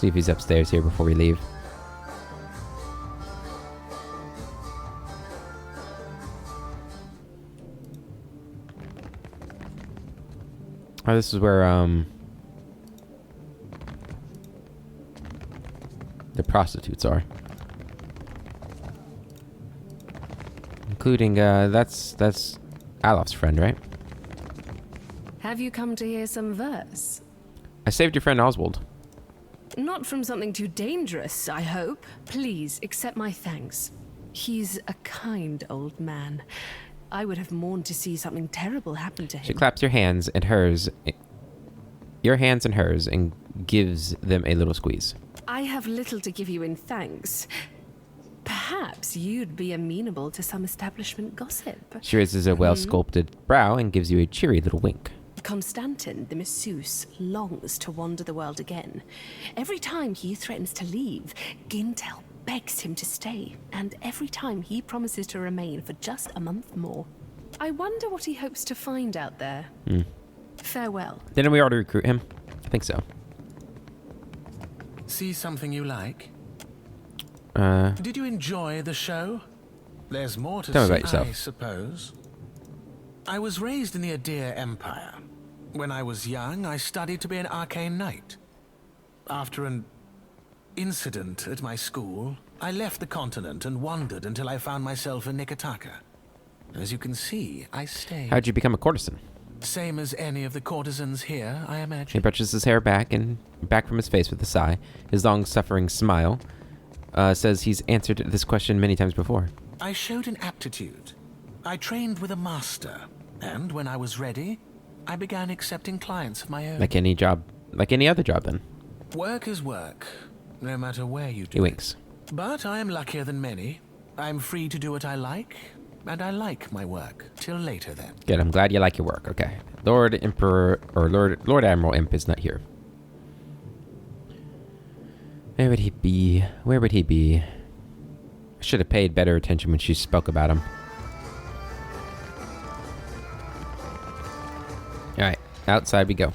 See if he's upstairs here before we leave. Oh, this is where, the prostitutes are. Including, that's Alof's friend, right? Have you come to hear some verse? I saved your friend Oswald. Not from something too dangerous, I hope. Please, accept my thanks. He's a kind old man. I would have mourned to see something terrible happen to him. She claps your hands and hers, and gives them a little squeeze. I have little to give you in thanks. Perhaps you'd be amenable to some establishment gossip. She raises a well-sculpted brow and gives you a cheery little wink. Constantin, the masseuse, longs to wander the world again. Every time he threatens to leave, Gintel begs him to stay, and every time he promises to remain for just a month more. I wonder what he hopes to find out there. Farewell. Didn't we already recruit him? I think so. See something you like? Did you enjoy the show? There's more to Tell me see, about yourself. I suppose. I was raised in the Adir Empire. When I was young, I studied to be an arcane knight. After an incident at my school, I left the continent and wandered until I found myself in Nikotaka. As you can see, I stayed. How'd you become a courtesan? Same as any of the courtesans here, I He imagine. brushes his hair back from his face with a sigh. His long-suffering smile says he's answered this question many times before. I showed an aptitude. I trained with a master, and when I was ready, I began accepting clients of my own. Like any other job, then. Work is work, no matter where you do He winks. it. But I am luckier than many. I'm free to do what I like, and I like my work. Till later, then. Good, I'm glad you like your work. Okay. Lord Admiral Imp is not here. Where would he be? Where would he be? I should have paid better attention when she spoke about him. Alright, outside we go.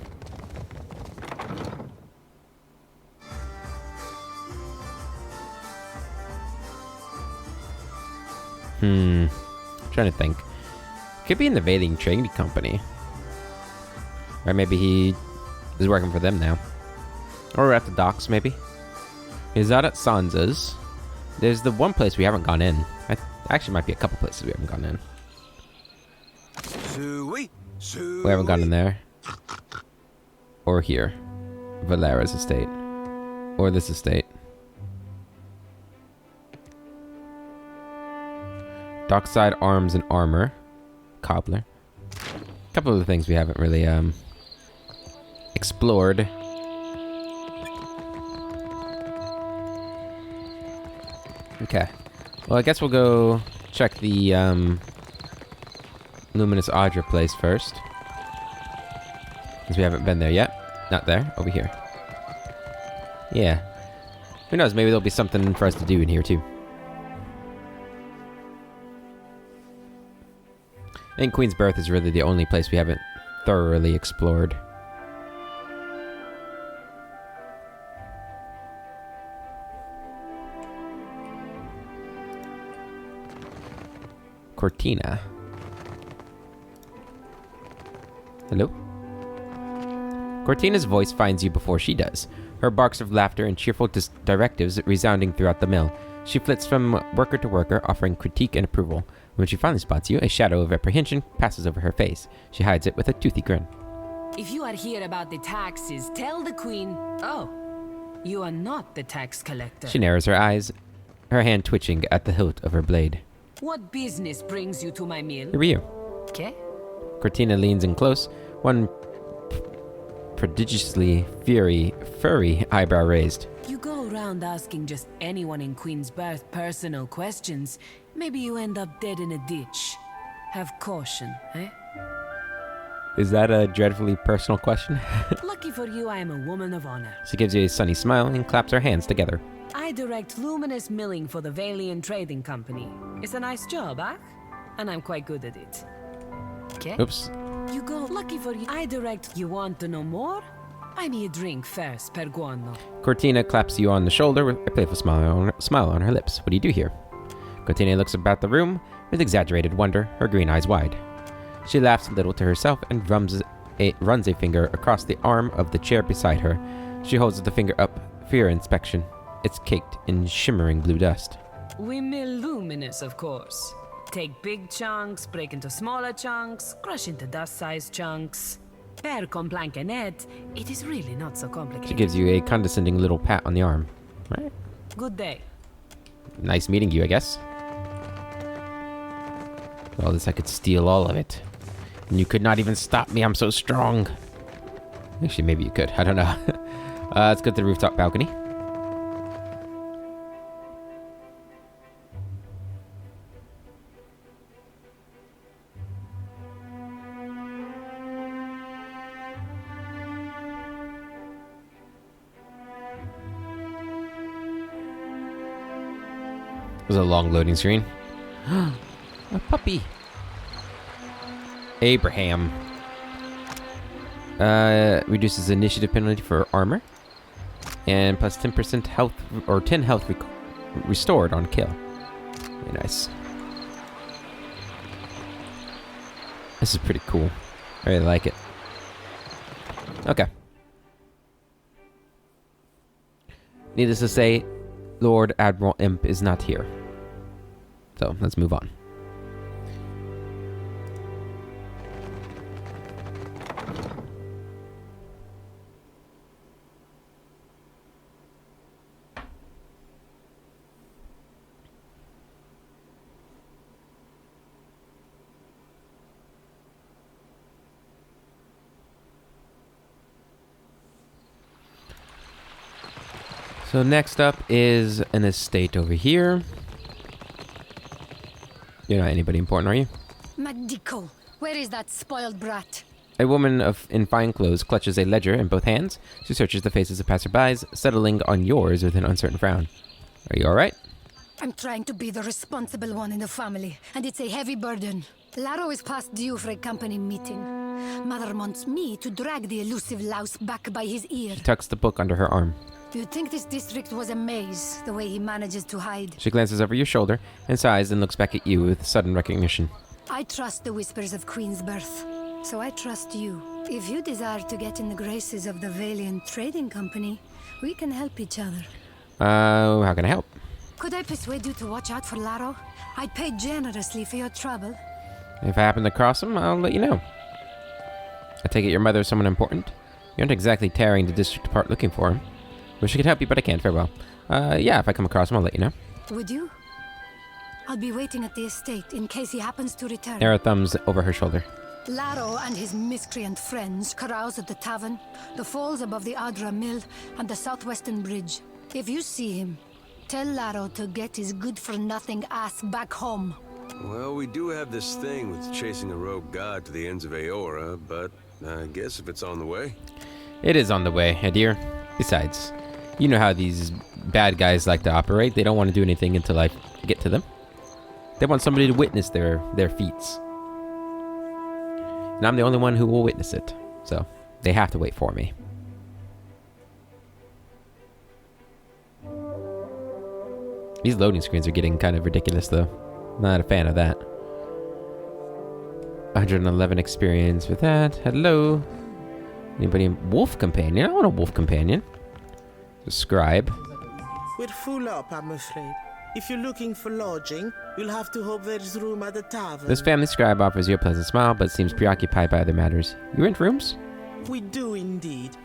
Trying to think. Could be in the Valian Trading Company. Or maybe he is working for them now. Or at the docks, maybe. He's out at Sansa's. There's the one place we haven't gone in. Actually, might be a couple places we haven't gone in. We haven't gone in there. Or here. Valera's estate. Or this estate. Dockside Arms and Armor. Cobbler. A couple of the things we haven't really explored. Okay. Well, I guess we'll go check the Luminous Audra place first. Because we haven't been there yet. Not there. Over here. Yeah. Who knows? Maybe there'll be something for us to do in here, too. I think Queen's Birth is really the only place we haven't thoroughly explored. Cortina. Hello? Cortina's voice finds you before she does, her barks of laughter and cheerful directives resounding throughout the mill. She flits from worker to worker, offering critique and approval. When she finally spots you, a shadow of apprehension passes over her face. She hides it with a toothy grin. If you are here about the taxes, tell the queen... Oh, you are not the tax collector. She narrows her eyes, her hand twitching at the hilt of her blade. What business brings you to my mill? Who are you? Okay. Cortina leans in close, one prodigiously furry eyebrow raised. You go around asking just anyone in Queen's Birth personal questions. Maybe you end up dead in a ditch. Have caution, eh? Is that a dreadfully personal question? Lucky for you, I am a woman of honor. She gives you a sunny smile and claps her hands together. I direct luminous milling for the Valian Trading Company. It's a nice job, huh? And I'm quite good at it. Okay? Oops. You go. Lucky for you. I direct. You want to know more? Buy me a drink first, per guano. Cortina claps you on the shoulder with a playful smile on her lips. What do you do here? Cortina looks about the room with exaggerated wonder, her green eyes wide. She laughs a little to herself and runs a finger across the arm of the chair beside her. She holds the finger up for your inspection. It's caked in shimmering blue dust. We mill luminous, of course. Take big chunks, break into smaller chunks, crush into dust-sized chunks. Per complankenet, it is really not so complicated. She gives you a condescending little pat on the arm. Right. Good day. Nice meeting you, I guess. All this, I could steal all of it. And you could not even stop me, I'm so strong. Actually, maybe you could, I don't know. Let's go to the rooftop balcony. It was a long loading screen. A puppy. Abraham. Reduces initiative penalty for armor. And plus 10% health, or 10 health restored on kill. Very nice. This is pretty cool. I really like it. Okay. Needless to say, Lord Admiral Imp is not here. So, let's move on. So next up is an estate over here. You're not anybody important, are you? Magdico, where is that spoiled brat? A woman in fine clothes clutches a ledger in both hands. She searches the faces of passerbys, settling on yours with an uncertain frown. Are you alright? I'm trying to be the responsible one in the family, and it's a heavy burden. Laro is past due for a company meeting. Mother wants me to drag the elusive louse back by his ear. She tucks the book under her arm. You'd think this district was a maze, the way he manages to hide. She glances over your shoulder and sighs and looks back at you with sudden recognition. I trust the whispers of Queen's birth, so I trust you. If you desire to get in the graces of the Valiant Trading Company, we can help each other. How can I help? Could I persuade you to watch out for Laro? I'd pay generously for your trouble. If I happen to cross him, I'll let you know. I take it your mother is someone important? You aren't exactly tearing the district apart looking for him. Wish I could help you, but I can't. Farewell. Yeah, if I come across him, I'll let you know. Would you? I'll be waiting at the estate in case he happens to return. Era thumbs over her shoulder. Laro and his miscreant friends carouse at the tavern, the falls above the Adra Mill, and the southwestern bridge. If you see him, tell Laro to get his good-for-nothing ass back home. Well, we do have this thing with chasing a rogue god to the ends of Aora, but I guess if it's on the way. It is on the way, dear. Besides, you know how these bad guys like to operate. They don't want to do anything until I get to them. They want somebody to witness their feats. And I'm the only one who will witness it. So, they have to wait for me. These loading screens are getting kind of ridiculous, though. Not a fan of that. 111 experience with that. Hello. Anybody? Wolf companion? I want a wolf companion. Scribe. We're full up, I'm afraid. If you're looking for lodging, you'll have to hope there's room at the tavern. This family scribe offers you a pleasant smile, but seems preoccupied by other matters. You rent rooms? We do indeed.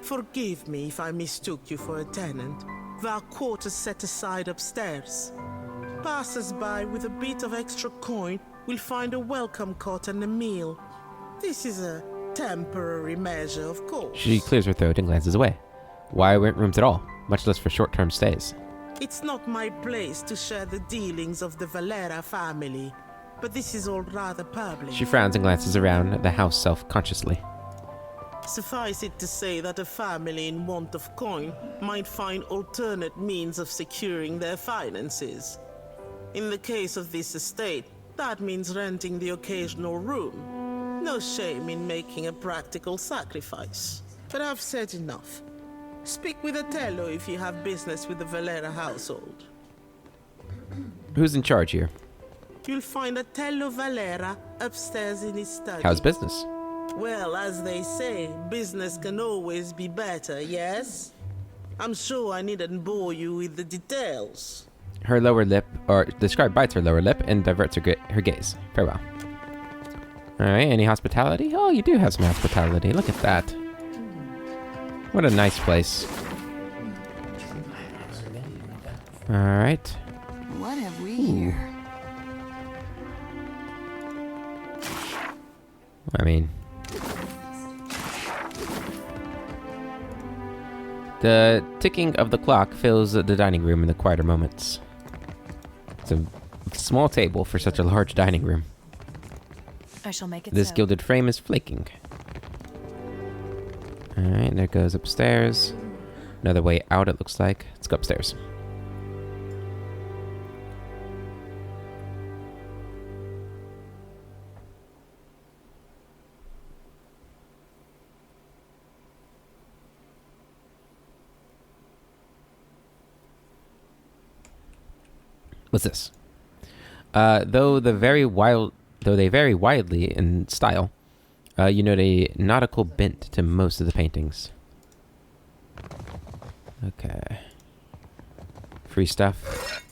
Forgive me if I mistook you for a tenant. There are quarters set aside upstairs. Passers-by with a bit of extra coin will find a welcome cot and a meal. This is a temporary measure, of course. She clears her throat and glances away. Why rent rooms at all? Much less for short-term stays. It's not my place to share the dealings of the Valera family, but this is all rather public. She frowns and glances around at the house self-consciously. Suffice it to say that a family in want of coin might find alternate means of securing their finances. In the case of this estate, that means renting the occasional room. No shame in making a practical sacrifice. But I've said enough. Speak with Otello if you have business with the Valera household. Who's in charge here? You'll find Otello Valera upstairs in his study. How's business? Well, as they say, business can always be better, yes? I'm sure I needn't bore you with the details. Her lower lip, or described bites her lower lip and diverts her gaze. Farewell. Alright, any hospitality? Oh, you do have some hospitality. Look at that. What a nice place. Alright. What have we here? I mean... The ticking of the clock fills the dining room in the quieter moments. It's a small table for such a large dining room. I shall make it This so. gilded frame is flaking. Alright, there goes upstairs. Another way out, it looks like. Let's go upstairs. What's this? Though they vary widely in style, you note a nautical bent to most of the paintings. Okay. Free stuff.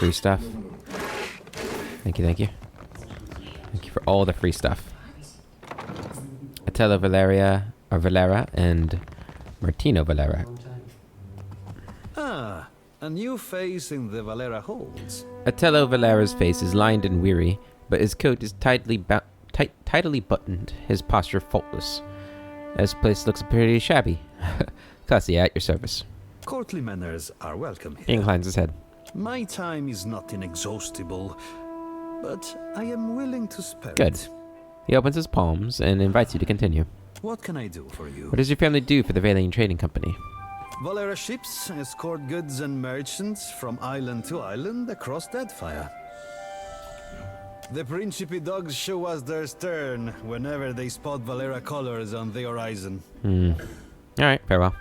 Free stuff. Thank you, thank you. Thank you for all the free stuff. Otello Valera and Martino Valera. Ah, a new face in the Valera holds. Otello Valera's face is lined and weary, but his coat is tightly buttoned, his posture faultless. This place looks pretty shabby. Classy, at your service. Courtly manners are welcome He here. inclines his head. My time is not inexhaustible, but I am willing to spare Good. it. He opens his palms and invites you to continue. What can I do for you? What does your family do for the Valian Trading Company? Valera ships escort goods and merchants from island to island across Deadfire. The Principe dogs show us their stern whenever they spot Valera colors on the horizon. Alright, farewell.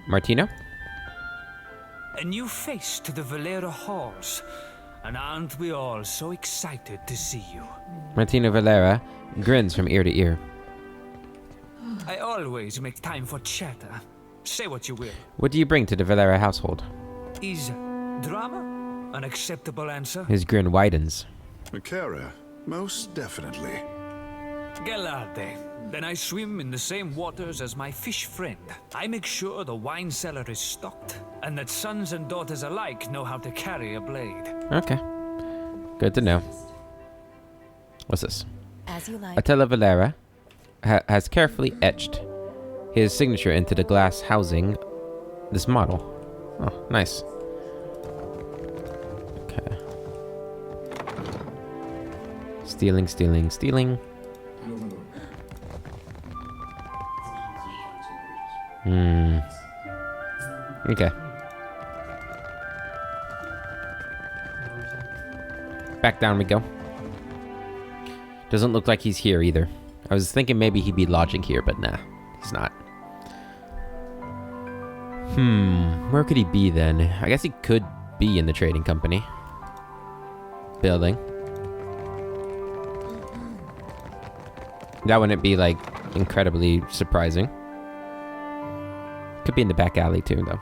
Martino? A new face to the Valera halls. And aren't we all so excited to see you? Martino Valera grins from ear to ear. I always make time for chatter. Say what you will. What do you bring to the Valera household? Is drama an acceptable answer? His grin widens. Macara, most definitely. Gallarde. Then I swim in the same waters as my fish friend. I make sure the wine cellar is stocked, and that sons and daughters alike know how to carry a blade. Okay. Good to know. What's this? As you like. Otello Valera has carefully etched his signature into the glass housing this model. Oh, nice. Okay. Stealing, stealing, stealing. Okay. Back down we go. Doesn't look like he's here either. I was thinking maybe he'd be lodging here, but nah, he's not. Where could he be then? I guess he could be in the trading company building. That wouldn't be like incredibly surprising. Could be in the back alley too, though.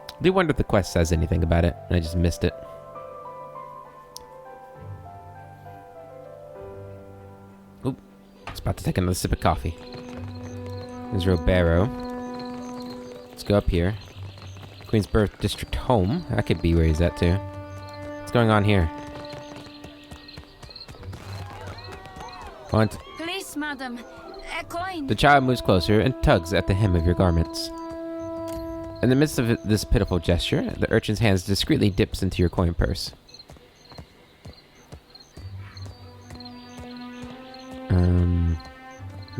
I do wonder if the quest says anything about it, and I just missed it. Oop. It's about to take another sip of coffee. There's Robero. Let's go up here. Queensborough District Home. That could be where he's at, too. What's going on here? What? Please, madam, a coin. The child moves closer and tugs at the hem of your garments. In the midst of this pitiful gesture, the urchin's hands discreetly dips into your coin purse.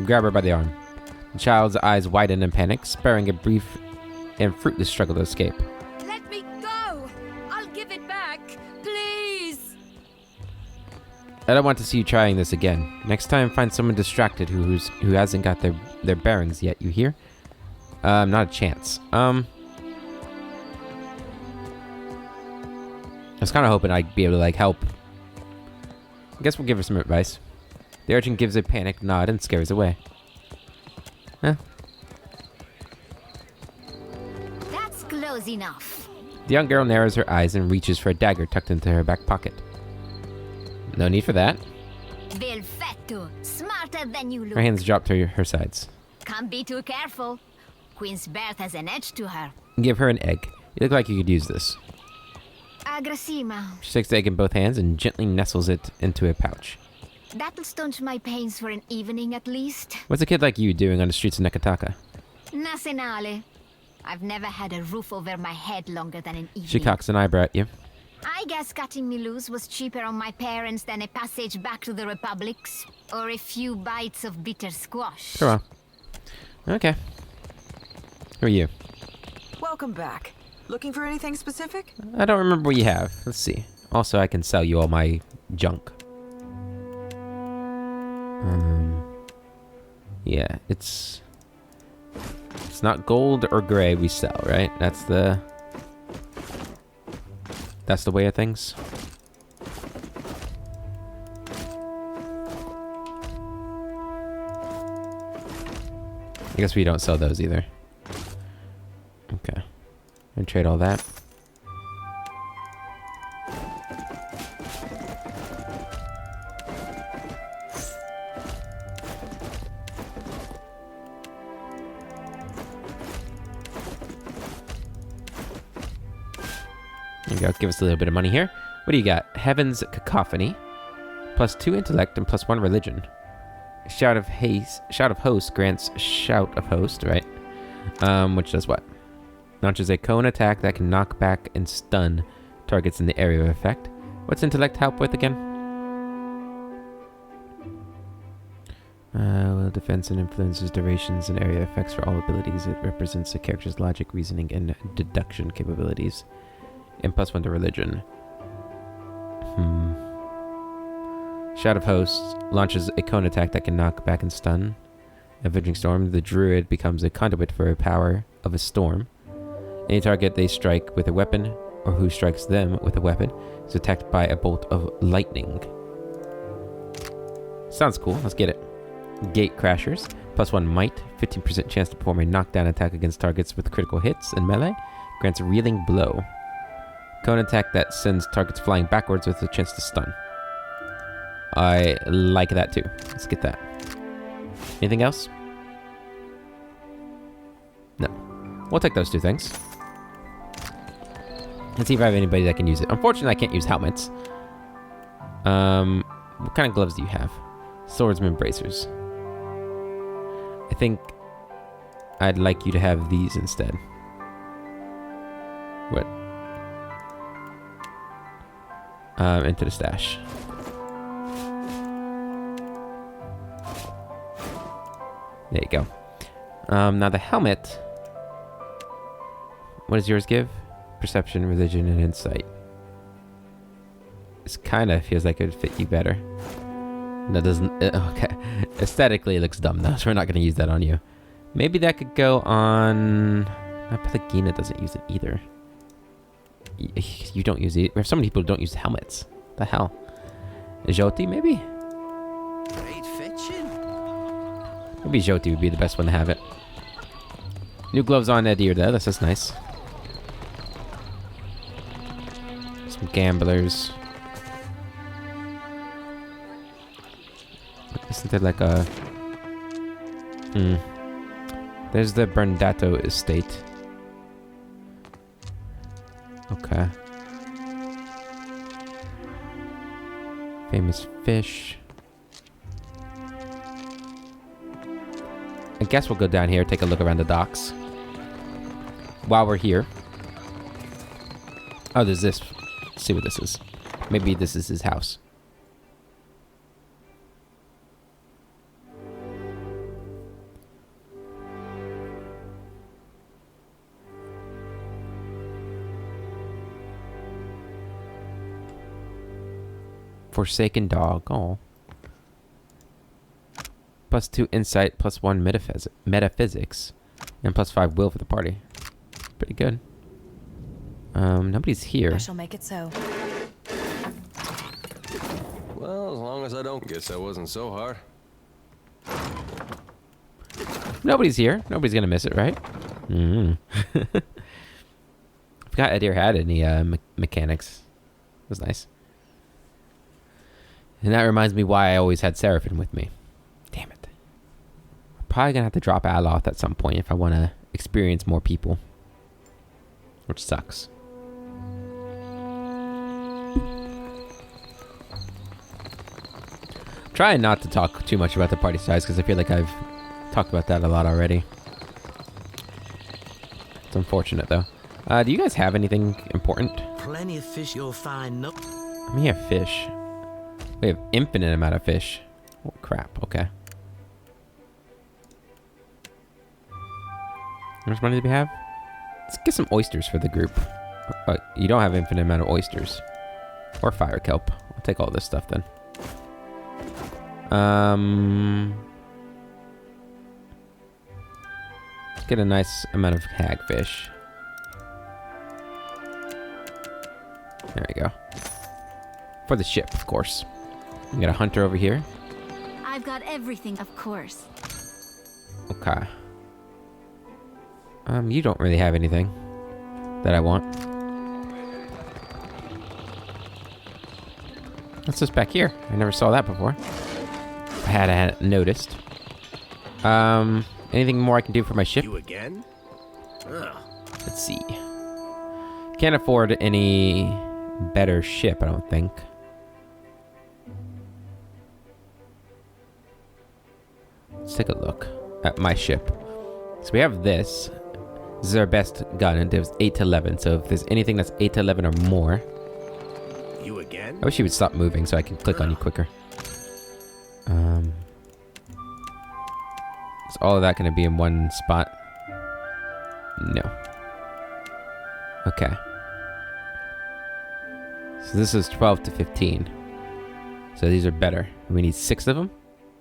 Grab her by the arm. The child's eyes widen in panic, sparing a brief and fruitless struggle to escape. Let me go! I'll give it back, please! I don't want to see you trying this again. Next time, find someone distracted who hasn't got their bearings yet. You hear? Not a chance. I was kind of hoping I'd be able to, like, help. I guess we'll give her some advice. The urchin gives a panicked nod and scares away. Huh? That's close enough. The young girl narrows her eyes and reaches for a dagger tucked into her back pocket. No need for that. Belfetto, smarter than you look. Her hands drop to her sides. Can't be too careful. Queen's birth has an edge to her. Give her an egg. You look like you could use this. Agrasima. She takes the egg in both hands and gently nestles it into a pouch. That'll staunch my pains for an evening at least. What's a kid like you doing on the streets of Nekataka? Nasenale. I've never had a roof over my head longer than an evening. She cocks an eyebrow at you. I guess cutting me loose was cheaper on my parents than a passage back to the Republics. Or a few bites of bitter squash. Come on. Okay. Who are you? Welcome back. Looking for anything specific? I don't remember what you have. Let's see. Also, I can sell you all my junk. Yeah, it's not gold or gray we sell, right? That's the way of things. I guess we don't sell those either. Okay. And trade all that. There you go. Give us a little bit of money here. What do you got? Heaven's Cacophony. +2 intellect and +1 religion. Shout of Host grants Shout of Host, right? Which does what? Launches a cone attack that can knock back and stun targets in the area of effect. What's intellect help with again? Well, defense and influences durations and area effects for all abilities. It represents a character's logic, reasoning, and deduction capabilities. And +1 to religion. Shout of Hosts launches a cone attack that can knock back and stun. Avenging Storm, the druid becomes a conduit for a power of a storm. Any target they strike with a weapon, or who strikes them with a weapon, is attacked by a bolt of lightning. Sounds cool, let's get it. Gate Crashers, +1 might, 15% chance to perform a knockdown attack against targets with critical hits and melee, grants a reeling blow. Cone attack that sends targets flying backwards with a chance to stun. I like that too. Let's get that. Anything else? No. We'll take those two things. Let's see if I have anybody that can use it. Unfortunately, I can't use helmets. What kind of gloves do you have? Swordsman bracers. I think I'd like you to have these instead. What? Into the stash. There you go. Now the helmet. What does yours give? Perception, religion, and insight. This kind of feels like it would fit you better. No, doesn't. Okay. Aesthetically, it looks dumb though, so we're not going to use that on you. Maybe that could go on. Pelagina doesn't use it either. You don't use it. We have so many people who don't use helmets. The hell? Jyoti, maybe? Great fetching. Maybe Jyoti would be the best one to have it. New gloves on Edir though. That's just nice. Some gamblers. Isn't there like a... There's the Berndato estate. Okay. Famous fish. I guess we'll go down here, take a look around the docks. While we're here. Oh, there's this. Let's see what this is. Maybe this is his house. Forsaken dog. Oh. +2 insight, +1 metaphysics, and +5 will for the party. Pretty good. Nobody's here. I shall make it so. Well, as long as I don't. Guess that wasn't so hard. Nobody's here. Nobody's gonna miss it, right? Forgot Edir had any mechanics. It was nice. And that reminds me why I always had Seraphim with me. Damn it. I'm probably gonna have to drop Aloth at some point if I want to experience more people. Which sucks. Trying not to talk too much about the party size because I feel like I've talked about that a lot already. It's unfortunate though. Do you guys have anything important? Plenty of fish you'll find. No. I mean, we have fish. We have infinite amount of fish. Oh crap! Okay. How much money do we have? Let's get some oysters for the group. You don't have infinite amount of oysters. Or fire kelp. I'll take all this stuff then. Let's get a nice amount of hagfish. There we go. For the ship, of course. We got a hunter over here. I've got everything, of course. Okay. You don't really have anything that I want. What's this back here? I never saw that before. I hadn't noticed. Anything more I can do for my ship? You again? Ugh. Let's see. Can't afford any better ship, I don't think. Let's take a look at my ship. So we have this. This is our best gun, and it was 8 to 11. So if there's anything that's 8 to 11 or more, You again? I wish you would stop moving so I can click on you quicker. Is all of that going to be in one spot? No. Okay. So this is 12 to 15. So these are better. We need 6 of them.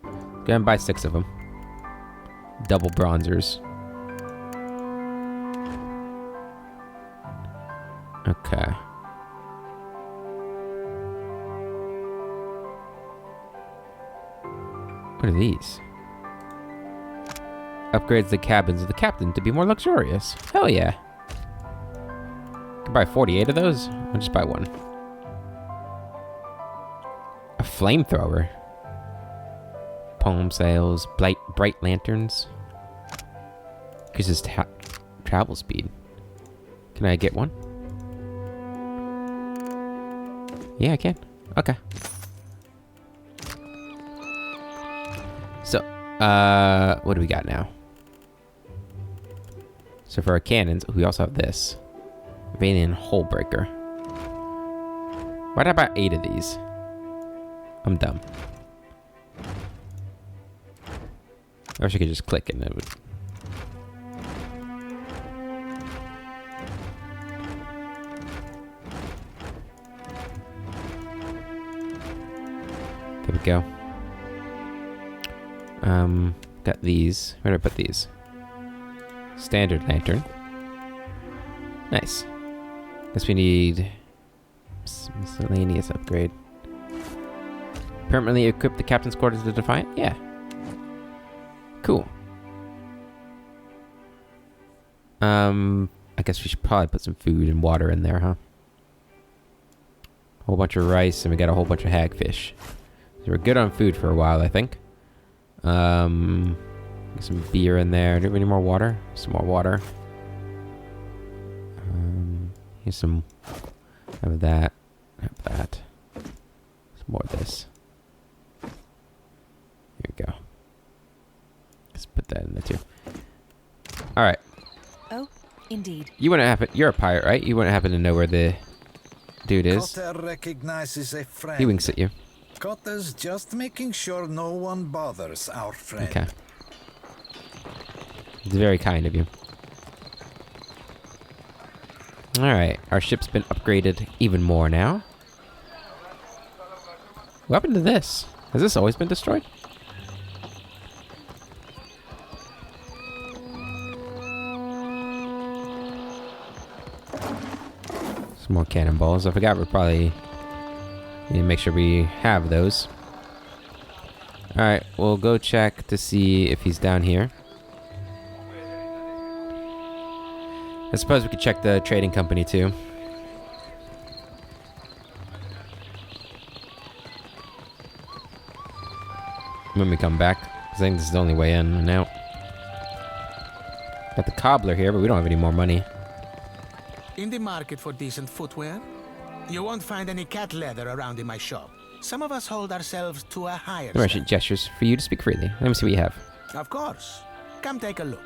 Go ahead and buy 6 of them. Double bronzers. Okay. What are these? Upgrades the cabins of the captain to be more luxurious. Hell yeah. Could buy 48 of those. I'll just buy one. A flamethrower. Poem sails. Bright lanterns. Increases travel speed. Can I get one? Yeah, I can. Okay. So, what do we got now? So for our cannons, we also have this. Valiant Hole Breaker. Why did I buy 8 of these? I'm dumb. I wish I could just click and it would... There we go. Got these. Where did I put these? Standard lantern. Nice. Guess we need miscellaneous upgrade. Permanently equip the captain's quarters to the Defiant? Yeah. Cool. I guess we should probably put some food and water in there, huh? A whole bunch of rice, and we got a whole bunch of hagfish. So we're good on food for a while, I think. Get some beer in there. Do we need more water? Some more water. Here's some of that. Have that. Some more of this. Here we go. Let's put that in there too. All right. Oh, indeed. You wouldn't happen. You're a pirate, right? You wouldn't happen to know where the dude is. Cotter recognizes a friend. He winks at you. Cotter's just making sure no one bothers our friend. Okay. It's very kind of you. Alright, our ship's been upgraded even more now. What happened to this? Has this always been destroyed? Some more cannonballs. I forgot we probably need to make sure we have those. Alright, we'll go check to see if he's down here. I suppose we could check the trading company too. When we come back. I think this is the only way in and out. Got the cobbler here, but we don't have any more money. In the market for decent footwear, you won't find any cat leather around in my shop. Some of us hold ourselves to a higher Merchant gestures for you to speak freely. Let me see what you have. Of course. Come take a look.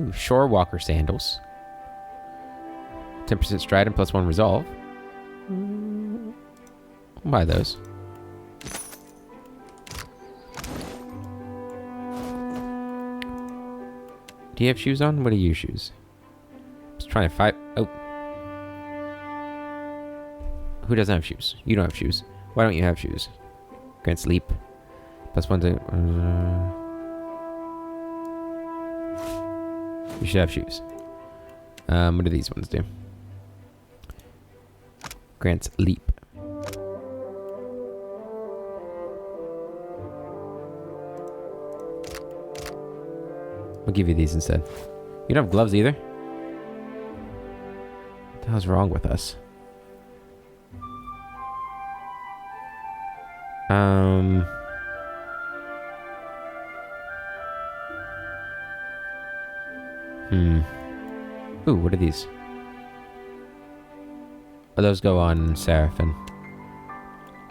Ooh, shore walker sandals. 10% stride and +1 resolve. I'll buy those. Do you have shoes on? What are your shoes? Just trying to fight. Oh. Who doesn't have shoes? You don't have shoes. Why don't you have shoes? Grant sleep. +1 to... you should have shoes. What do these ones do? Grants leap. We'll give you these instead. You don't have gloves either? What the hell's wrong with us? Ooh, what are these? Oh, those go on Seraphim.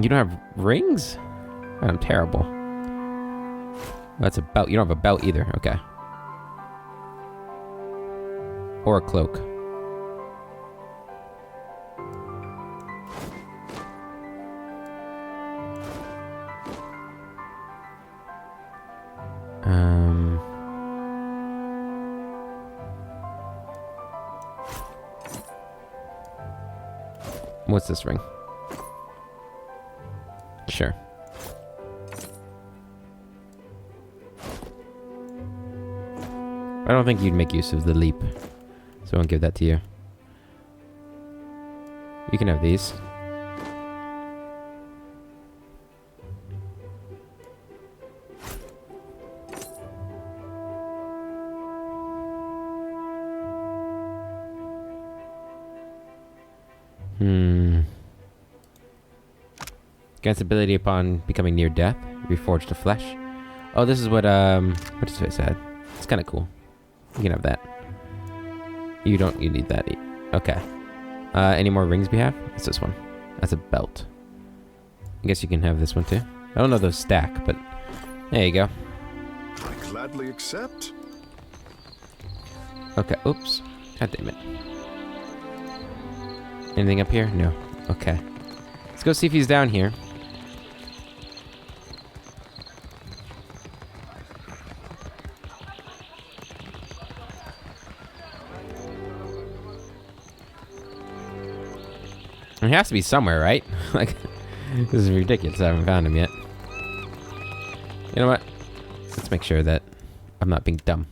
You don't have rings? Oh, I'm terrible. That's a belt. You don't have a belt either. Okay. Or a cloak. What's this ring? Sure. I don't think you'd make use of the leap, so I won't give that to you. You can have these. Grants ability upon becoming near death. Reforged to flesh. Oh, this is what does it say? It's kind of cool. You can have that. You don't. You need that. Okay. Any more rings we have? It's this one. That's a belt. I guess you can have this one too. I don't know those stack, but there you go. I gladly accept. Okay. Oops. God damn it. Anything up here? No. Okay. Let's go see if he's down here. He has to be somewhere, right? Like, this is ridiculous. I haven't found him yet. You know what? Let's make sure that I'm not being dumb.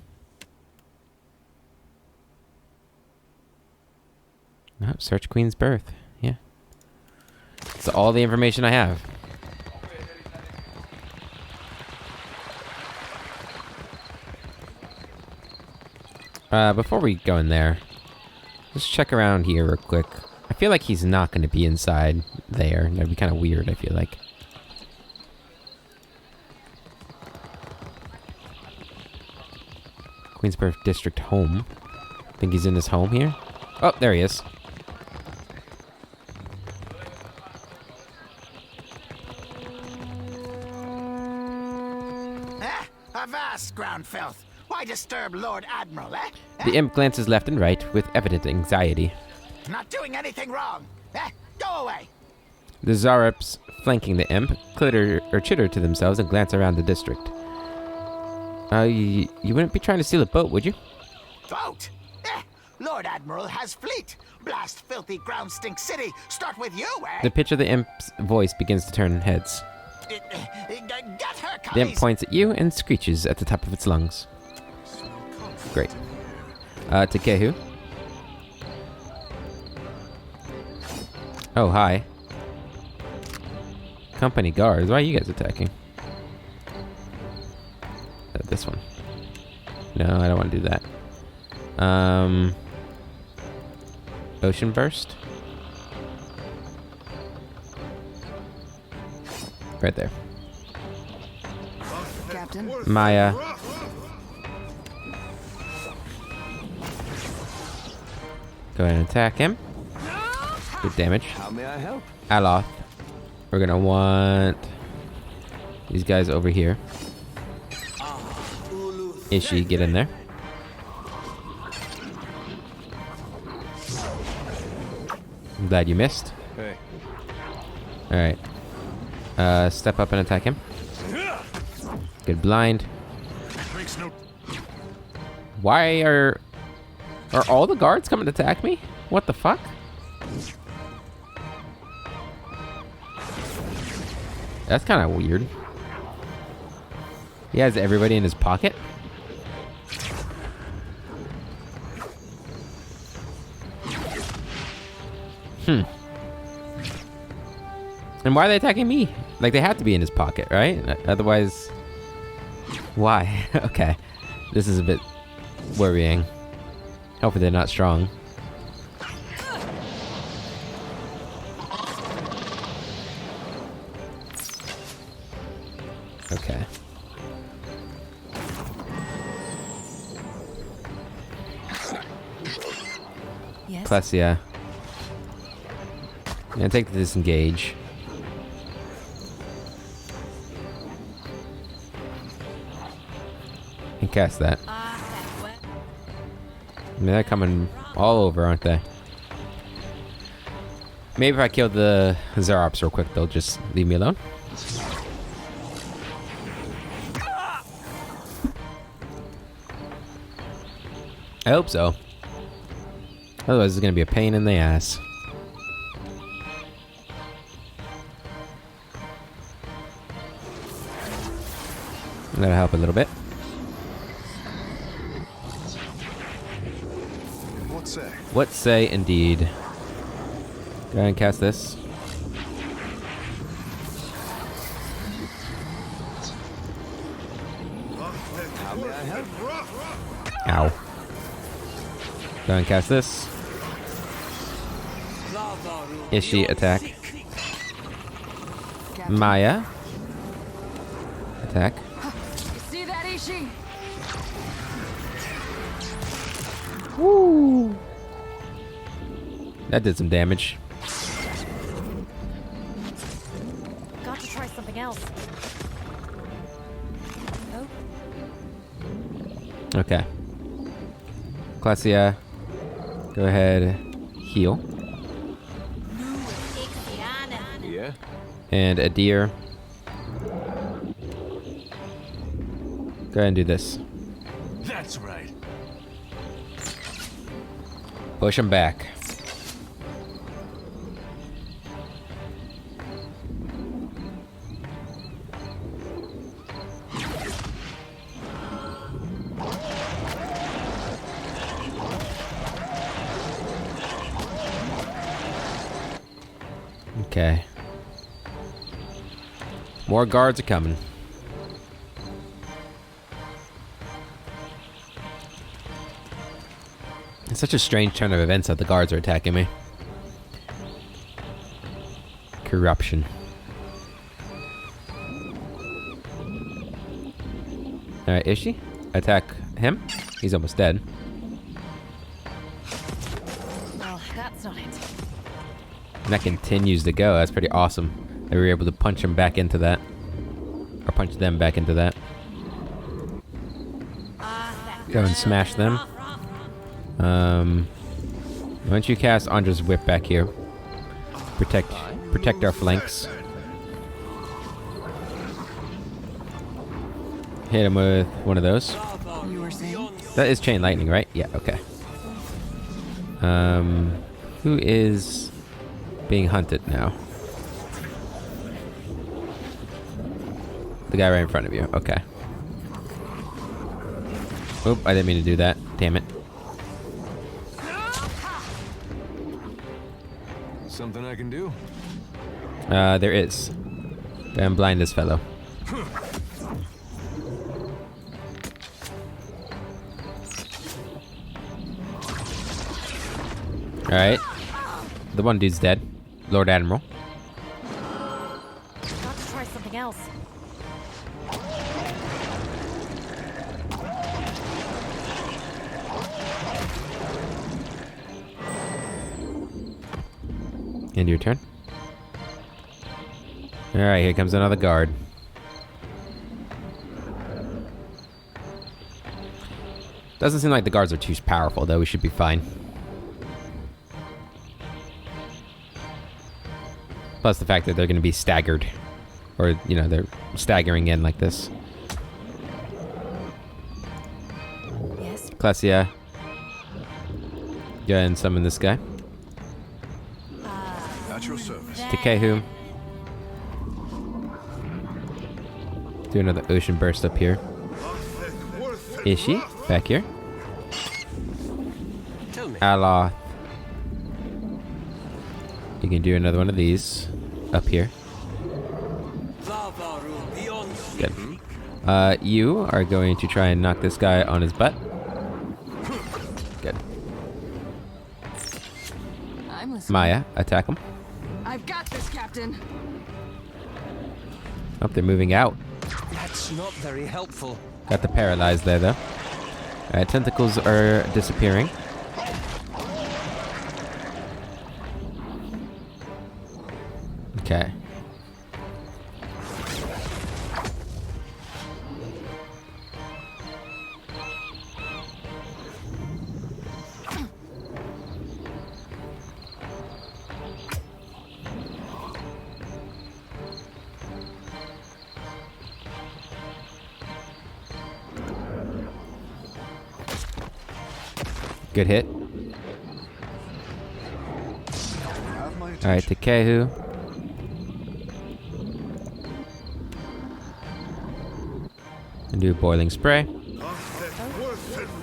Oh, search Queen's birth. Yeah. That's all the information I have. Before we go in there, let's check around here real quick. I feel like he's not going to be inside there. That'd be kind of weird, I feel like. Queensborough District home. Think he's in his home here? Oh, there he is. Avast, ground filth! Why disturb Lord Admiral, eh? The imp glances left and right with evident anxiety. Not doing anything wrong. Go away. The Zareps flanking the imp clitter or chitter to themselves and glance around the district. You wouldn't be trying to steal a boat, would you? Boat? Lord Admiral has fleet. Blast filthy ground stink city. Start with you, eh? The pitch of the imp's voice begins to turn heads. Get her, The imp commies. points at you and screeches at the top of its lungs. Great. Takehu. Oh, hi. Company guards. Why are you guys attacking? This one. No, I don't want to do that. Ocean Burst? Right there. Captain. Maya. Go ahead and attack him. Good damage. How may I help? Aloth. We're gonna want these guys over here. Ishi, get in there. I'm glad you missed. Hey. Alright. Step up and attack him. Good blind. Why are all the guards coming to attack me? What the fuck? That's kind of weird. He has everybody in his pocket. And why are they attacking me? Like, they have to be in his pocket, right? Otherwise, why? Okay. This is a bit worrying. Hopefully they're not strong. Okay. Yes. Plessia. I'm gonna take the disengage. And cast that. I mean, they're coming all over, aren't they? Maybe if I kill the Zarops real quick, they'll just leave me alone. I hope so. Otherwise, it's gonna be a pain in the ass. That'll help a little bit. What say? What say indeed? Go ahead and cast this. How may I help? Ow. Go ahead and cast this. Ishi attack. Maya. Attack. See that, Ishi? Woo! That did some damage. Got to try something else. Oh. Okay. Plessia, go ahead, heal. Yeah? And Adir. Go ahead and do this. That's right. Push him back. Okay. More guards are coming. It's such a strange turn of events that the guards are attacking me. Corruption. Alright, Ishi, attack him. He's almost dead. Well, that's not it. And that continues to go. That's pretty awesome. They were able to punch him back into that. Or punch them back into that. Go and smash them. Why don't you cast Andra's Whip back here? Protect our flanks. Hit him with one of those. You were saying? That is chain lightning, right? Yeah, okay. Who is being hunted now? The guy right in front of you. Okay. Oop, I didn't mean to do that. Damn it. Something I can do? There is. But I'm blind this fellow. Alright. The one dude's dead. Lord Admiral. Got to try something else. End your turn. Alright, here comes another guard. Doesn't seem like the guards are too powerful, though. We should be fine. Plus the fact that they're going to be staggered. Or, you know, they're staggering in like this. Yes. Klesia. Go ahead and summon this guy. At your service. Takehu. Do another ocean burst up here. Is she? Back here. Allah. You can do another one of these. Up here. Good. You are going to try and knock this guy on his butt. Good. I'm listening. Maya, attack him. I've got this, Captain. Oh, they're moving out. That's not very helpful. Got the paralyzed there, though. Alright, tentacles are disappearing. Okay. Good hit. Alright, Takehu. And do boiling spray.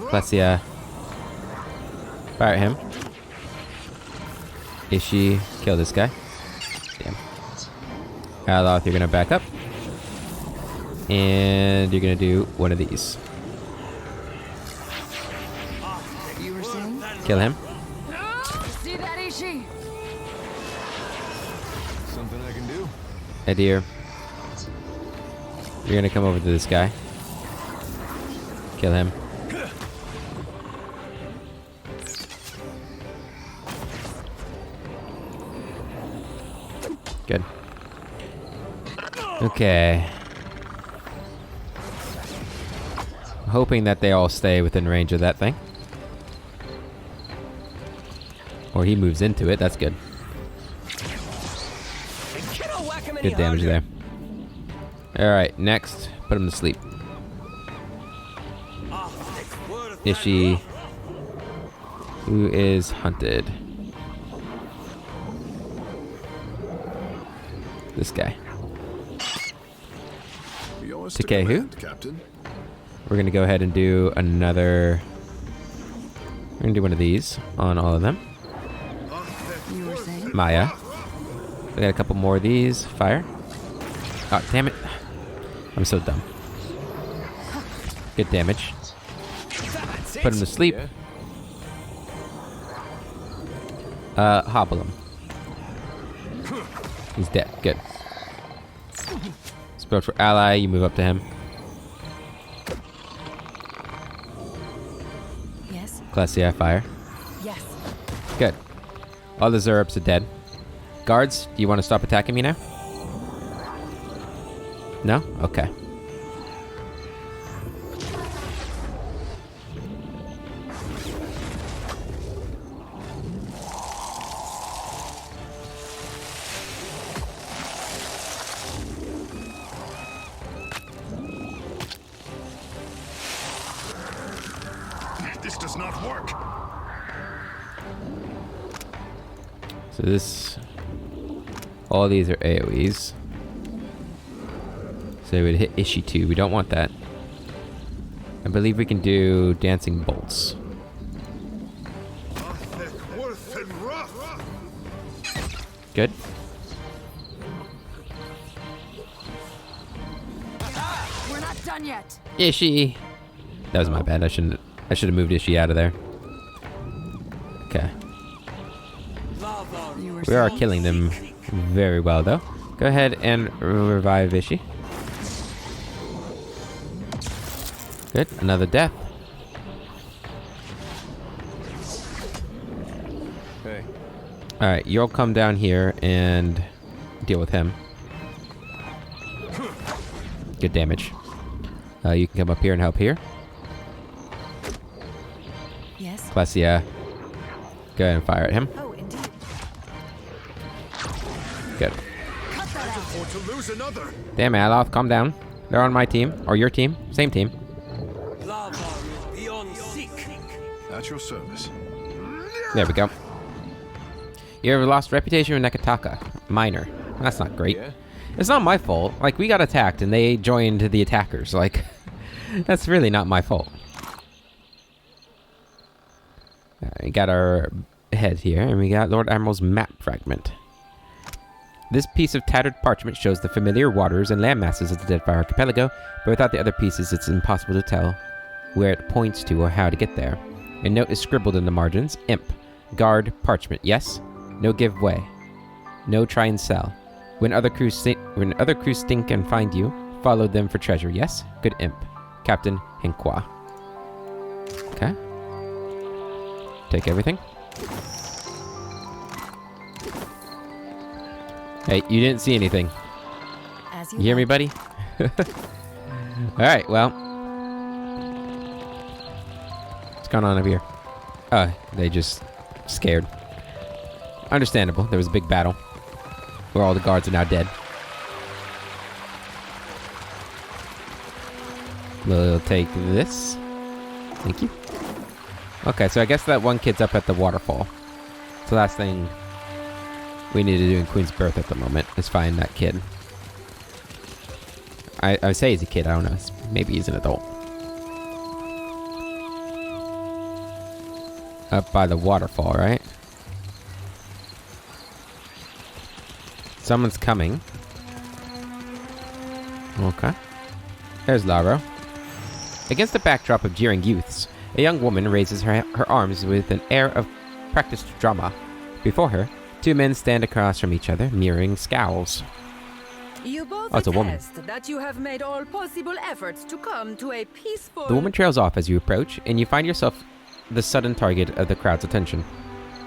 Klesia. Fire at him. Ishi. Kill this guy. Damn. Aloth, you're gonna back up. And you're gonna do one of these. You were saying? Kill him. See that, Ishi? Something I can do? Adir. You're gonna come over to this guy. Kill him. Good. Okay. Hoping that they all stay within range of that thing. Or he moves into it, that's good. Good damage there. Alright, next, put him to sleep. Ishi, who is hunted. This guy. Takehu. Captain. We're gonna go ahead and do another. We're gonna do one of these on all of them. You were saying? Maya. We got a couple more of these. Fire. Oh, damn it. I'm so dumb. Good damage. Put him to sleep. Hobble him. He's dead. Good. Spell for ally. You move up to him. Yes. Klesia, fire. Yes. Good. All the Zerubs are dead. Guards, do you want to stop attacking me now? No? Okay. This does not work. So this... all these are AoEs. So it would hit Ishii too. We don't want that. I believe we can do dancing bolts. Good. We're not done yet. Ishii. That was my bad. I should have moved Ishii out of there. Okay. We are killing them very well though. Go ahead and revive Ishii. Good. Another death. Hey. Alright, you'll come down here and deal with him. Good damage. You can come up here and help here. Yes. Klesia, go ahead and fire at him. Oh, indeed. Good. To lose another. Damn, Aloth, calm down. They're on my team, or your team. Same team. At your service. There we go. You ever lost reputation with Nekataka? Minor. That's not great. Yeah. It's not my fault. Like, we got attacked and they joined the attackers. Like, that's really not my fault. We got our head here, and we got Lord Admiral's map fragment. This piece of tattered parchment shows the familiar waters and land masses of the Deadfire archipelago, but without the other pieces, it's impossible to tell where it points to or how to get there. A note is scribbled in the margins. Imp. Guard parchment. Yes. No give way. No try and sell. When other crews stink and find you, follow them for treasure. Yes. Good imp. Captain Hinkwa. Okay. Take everything. Hey, you didn't see anything. As You hear me, buddy? Alright, well. What's going on over here? They just scared. Understandable. There was a big battle where all the guards are now dead. We'll take this. Thank you. Okay, so I guess that one kid's up at the waterfall. It's the last thing we need to do in Queen's Birth at the moment is find that kid. I say he's a kid, I don't know. Maybe he's an adult. Up by the waterfall, right? Someone's coming. Okay. There's Laro. Against the backdrop of jeering youths, a young woman raises her arms with an air of practiced drama. Before her, two men stand across from each other, mirroring scowls. You both Oh, it's a woman. attest that you have made all possible efforts to come to a peaceful... The woman trails off as you approach, and you find yourself the sudden target of the crowd's attention.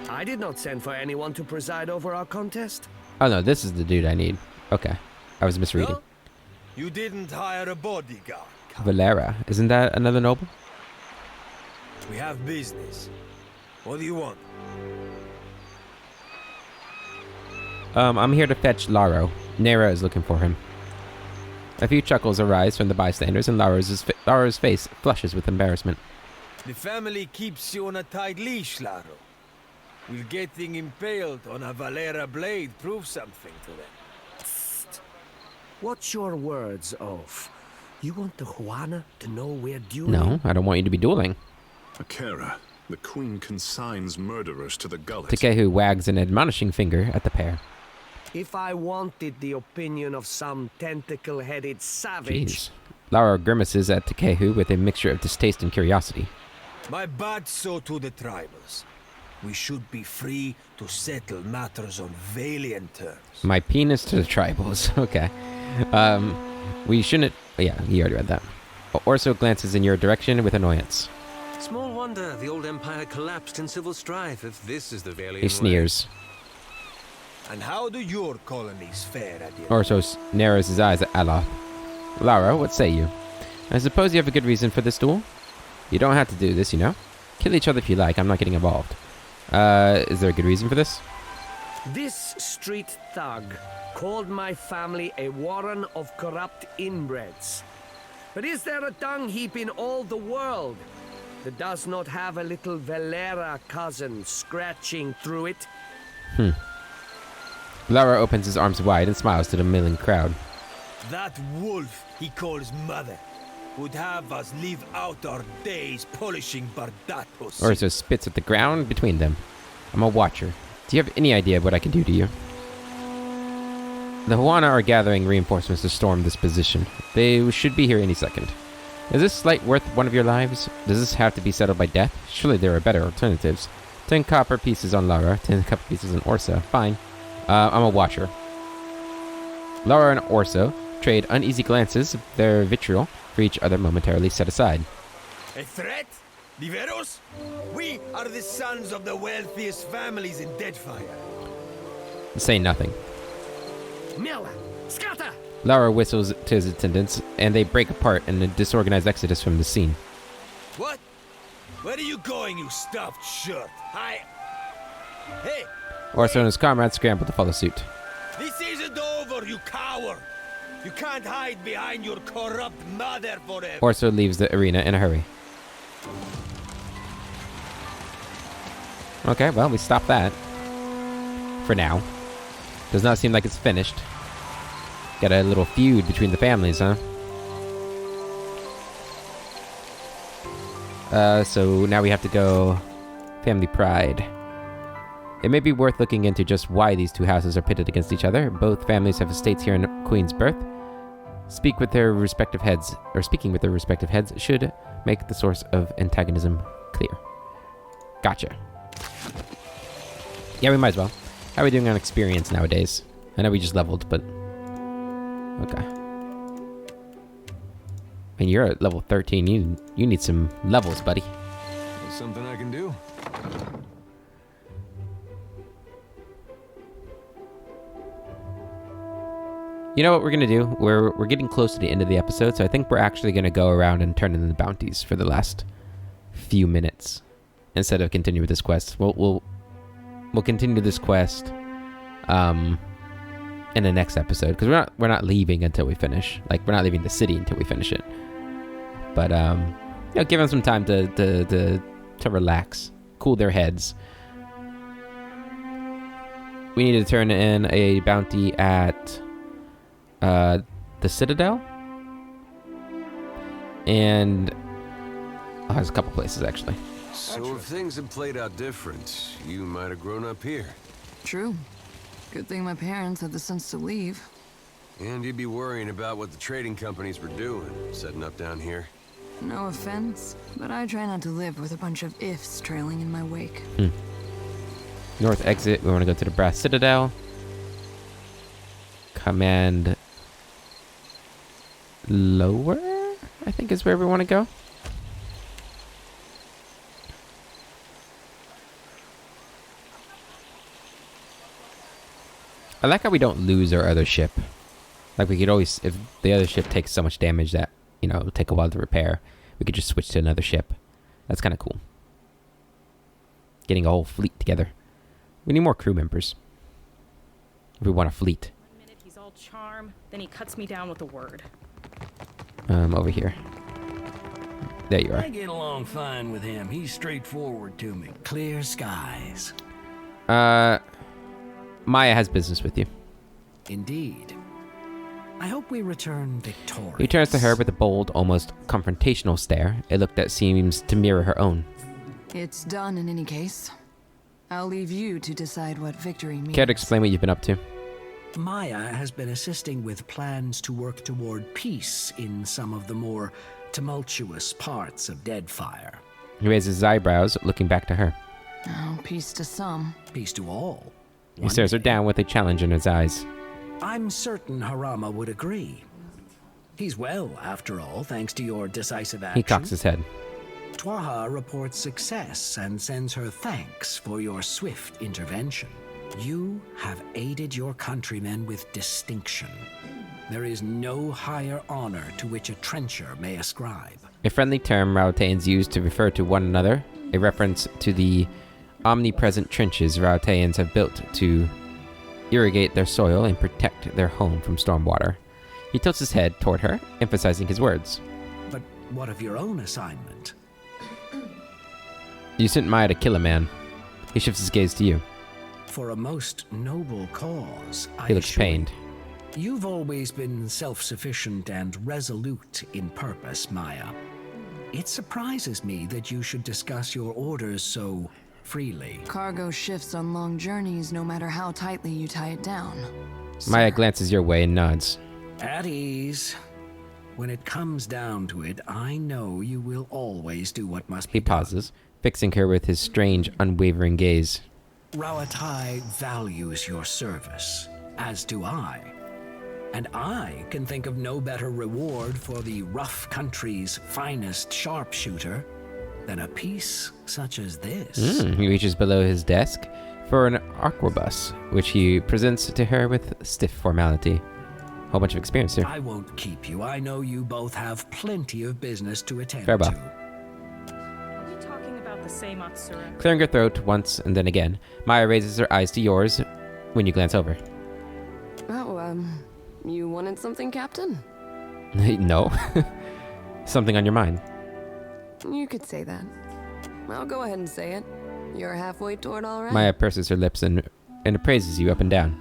I did not send for anyone to preside over our contest. Oh no, this is the dude I need. Okay. I was misreading. No? You didn't hire a bodyguard. Valera. Isn't that another noble? We have business. What do you want? I'm here to fetch Laro. Nera is looking for him. A few chuckles arise from the bystanders, and Laro's face flushes with embarrassment. The family keeps you on a tight leash, Laro. Will getting impaled on a Valera blade prove something to them? Psst. What's your words of? You want the Juana to know we're dueling? No, I don't want you to be dueling. Akira, the queen consigns murderers to the gullet. Takehu wags an admonishing finger at the pair. If I wanted the opinion of some tentacle-headed savage... Jeez. Laro grimaces at Takehu with a mixture of distaste and curiosity. My bad so to the tribals. We should be free to settle matters on valiant terms. My penis to the tribals. Okay. We shouldn't... Yeah, you already read that. Orso glances in your direction with annoyance. Small wonder the old empire collapsed in civil strife if this is the Valiant He sneers. And how do your colonies fare at the end? Orso narrows his eyes at Aloth. Lara, what say you? I suppose you have a good reason for this duel? You don't have to do this, you know? Kill each other if you like, I'm not getting involved. Is there a good reason for this? This street thug called my family a warren of corrupt inbreds. But is there a dung heap in all the world that does not have a little Valera cousin scratching through it? Lara opens his arms wide and smiles to the milling crowd. That wolf he calls mother would have us live out our days polishing Bardat pussy. Orso spits at the ground between them. I'm a watcher. Do you have any idea what I can do to you? The Huana are gathering reinforcements to storm this position. They should be here any second. Is this slight worth one of your lives? Does this have to be settled by death? Surely there are better alternatives. 10 copper pieces on Lara, 10 copper pieces on Orso. Fine. I'm a watcher. Lara and Orso trade uneasy glances of their vitriol for each other momentarily set aside. A threat? Diveros? We are the sons of the wealthiest families in Deadfire. Say nothing. Mela! Scatter! Lara whistles to his attendants, and they break apart in a disorganized exodus from the scene. What? Where are you going, you stuffed shirt? Hey! Orso and his comrades scramble to follow suit. This isn't over, you coward! You can't hide behind your corrupt mother forever! Orso leaves the arena in a hurry. Okay, well, we stopped that. For now. Does not seem like it's finished. Got a little feud between the families, huh? So now we have to go family pride. It may be worth looking into just why these two houses are pitted against each other. Both families have estates here in Queen's Birth. Speaking with their respective heads should make the source of antagonism clear. Gotcha. Yeah, we might as well. How are we doing on experience nowadays? I know we just leveled, but... Okay. I mean, you're at level 13. You need some levels, buddy. There's something I can do. You know what we're gonna do? We're getting close to the end of the episode, so I think we're actually gonna go around and turn in the bounties for the last few minutes instead of continue with this quest. We'll continue this quest in the next episode, because we're not leaving until we finish. Like, we're not leaving the city until we finish it. But you know, give them some time to relax, cool their heads. We need to turn in a bounty at the Citadel, and there's a couple places actually. So if things had played out different, you might have grown up here. True. Good thing my parents had the sense to leave. And you'd be worrying about what the trading companies were doing, setting up down here. No offense, but I try not to live with a bunch of ifs trailing in my wake. North exit. We want to go to the Brass Citadel. Command lower, I think, is where we want to go. I like how we don't lose our other ship. Like, we could always, if the other ship takes so much damage that, you know, it'll take a while to repair, we could just switch to another ship. That's kind of cool. Getting a whole fleet together. We need more crew members. If we want a fleet. 1 minute he's all charm, then he cuts me down with a word. Over here. There you are. I get along fine with him. He's straightforward to me. Clear skies. Maya has business with you. Indeed. I hope we return victorious. He turns to her with a bold, almost confrontational stare, a look that seems to mirror her own. It's done in any case. I'll leave you to decide what victory means. Care to explain what you've been up to? Maya has been assisting with plans to work toward peace in some of the more tumultuous parts of Deadfire. He raises his eyebrows, looking back to her. Oh, peace to some. Peace to all. He stares her down with a challenge in his eyes. I'm certain Harama would agree. He's well, after all, thanks to your decisive action. He cocks his head. Twaha reports success and sends her thanks for your swift intervention. You have aided your countrymen with distinction. There is no higher honor to which a trencher may ascribe. A friendly term Rauteans use to refer to one another, a reference to the omnipresent trenches Rauteans have built to irrigate their soil and protect their home from stormwater. He tilts his head toward her, emphasizing his words. But what of your own assignment? You sent Maya to kill a man. He shifts his gaze to you. for a most noble cause. He looks pained. You've always been self-sufficient and resolute in purpose, Maya. It surprises me that you should discuss your orders so freely. Cargo shifts on long journeys no matter how tightly you tie it down. Maya glances your way and nods. At ease. When it comes down to it, I know you will always do what must be He pauses, fixing her with his strange, unwavering gaze. Rawatai values your service, as do I. And I can think of no better reward for the rough country's finest sharpshooter than a piece such as this. He reaches below his desk for an arquebus, which he presents to her with stiff formality. Whole bunch of experience here. I won't keep you. I know you both have plenty of business to attend Farewell. to. Are we talking about the same Atsura? Clearing her throat once and then again, Maya raises her eyes to yours when you glance over. Oh, you wanted something, Captain? No. Something on your mind. You could say that. I'll go ahead and say it. You're halfway toward all right. Maya purses her lips and appraises you up and down.